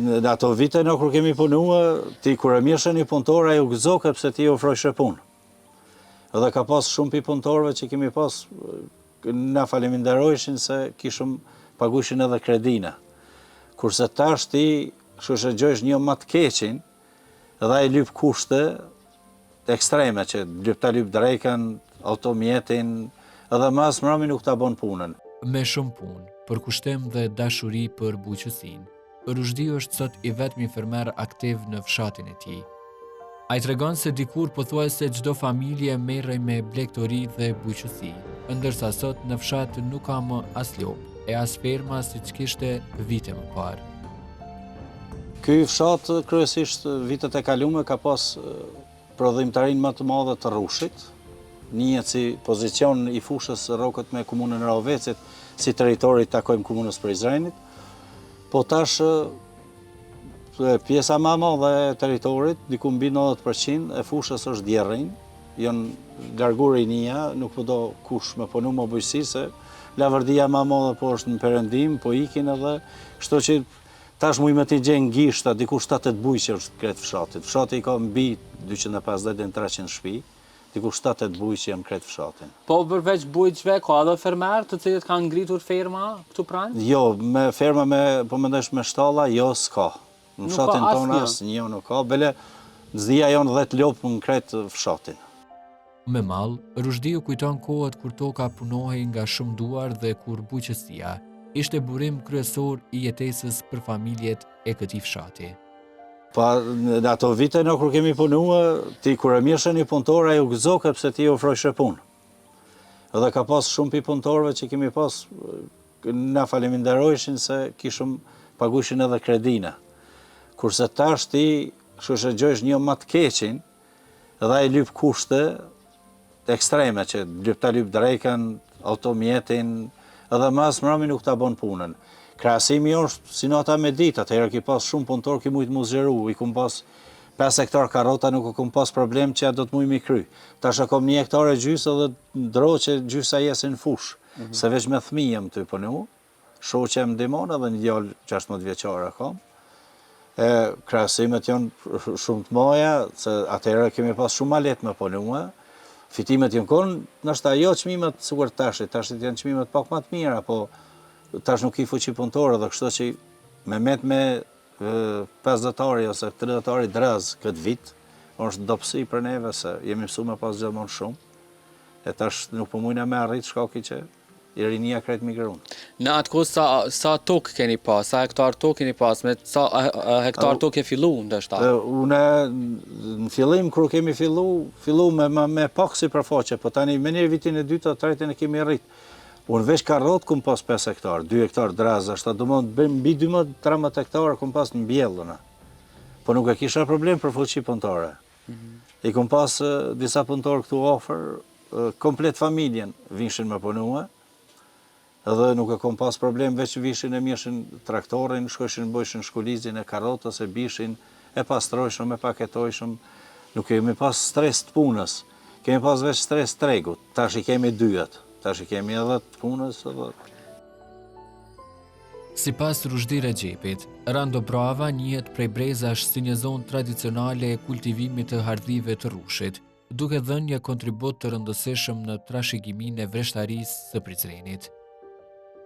në ato vite në kur kemi punua, ti kur e mirëshe një punëtor, ajo gëzoke pse ti ofrojshë punë. Edhe ka pas shumë pi punëtorëve që kemi pas, na faleminderojshin se kishëm pagushin edhe kredina. Kurse tash ti shoshëgjojsh një më të keqin, edhe ai lyp kushte ekstreme që ta lyp drekën, automjetin, edhe mas mrami nuk ta bon punën. Me shumë punë, për kushtem dhe dashuri për bujqësinë, Rushdi është sot i vetmi fermer aktiv në fshatin e tij. Ai tregon se dikur pothuajse çdo familje merrej me blegtori dhe bujqësi, ndërsa sot në fshat nuk ka më as lop e as ferma siç kishte vite më parë. Ky fshat kryesisht vitet e kaluara ka pas prodhimtarinë më të madhe të rrushit, njihet si pozicion i fushës rrokët me komunën e Rovecit, si territori takojmë komunës Prizrenit. Po tash pjesa më e madhe e territorit, diku mbi 90% e fushës është djerrinj, janë largur rinia, nuk po do kush me punu më bujqësi se lavërdia më e madhe po është në perëndim, po ikin edhe, kështu që tash mujme t'i gjenë gishta, diku 7-8 bujqë është kretë fshatit. Fshati i ka mbi 250 dhe 300 shtëpi, diku 7-8 bujqë janë kretë fshatin. Po përveç bujqëve, ka edhe fermer të cilët kanë ngritur ferma këtu pranë? Jo, me ferma po mendesh me shtalla, jo s'ka. Në fshatin tonë asnjë nuk ka, bele zdia janë 10 lopë në kretë fshatin. Me mall, Rushdi u kujton kohët kur toka punohej nga shumë duar dhe kur bujqësia ishte burim kryesor i jetesës për familjet e këtij fshati. Pa në ato vite në kur kemi punua, ti kur e mirëshe një punëtor, ajo gëzoke pse ti ofrojshë punë. Edhe ka pas shumë pi punëtorëve që kemi pas, na faleminderojshin se kishëm pagushin edhe kredina. Kurse tash ti shoshëgjojsh një më të keqin, edhe ai lyp kushte ekstreme që ta lyp drekën, automjetin, edhe mas mrami nuk ta bon punën. Krahasimi është si nata me ditë, atëherë ki pas shumë punëtor ki mujtë mu zgjeru, i kum pas 5 hektar karota, nuk kum pas problem që ja do të mujtë mi kry. Tash e kom 1 hektar e gjysë edhe ndro që gjysa jesin fush, se veç me thmijem të punu, shoqe më dimon edhe një djallë 16 vjeqare kam. Krahasimet janë shumë të moja, se atëherë kemi pas shumë ma letë me punua, fitimet janë konë, nështë ajo qmimet sukur tashit janë qmimet pak ma të mira, po tash nuk i fuqi punëtorë dhe kështu që me met me 50-tari ose 30-tari draz këtë vit, është dopsi për neve se jemi mësu me pas gjithmonë shumë, e tash nuk po mujna me arrit shkaki që i rinia kretë migrun. Në atë kohë sa tokë keni pas, sa hektar tokë keni pas, me sa hektar tokë e fillu ndështë? Une në fillim, kër kemi fillu me pak si përfaqe, po tani me një vitin e 2-3 e kemi rrit. Unë veç karrot kum pas 5 hektar, 2 hektar draz, ashta do më mbi 12-13 hektar kum pas në bjellëna. Po nuk e kisha problem për fuqi punëtore. I kum pas disa punëtorë këtu ofër, komplet familjen vinshin me punua, edhe nuk e kum pas problem, veç vishin e mjeshin traktorin, shkojshin bojshin shkullizin e karrotës, e bishin, e pastrojshëm, e paketojshëm, nuk kemi pas stres të punës, kemi pas veç stres tregut, tash i kemi dyjet. Tash i kemi edhe të punës edhe. Sipas Rushdi Rexhepit, Rando Brava njihet prej brezash si një zonë tradicionale e kultivimit të hardhive të rrushit, duke dhënë një kontribut të rëndësishëm në trashëgiminë e vreshtarisë së Prizrenit.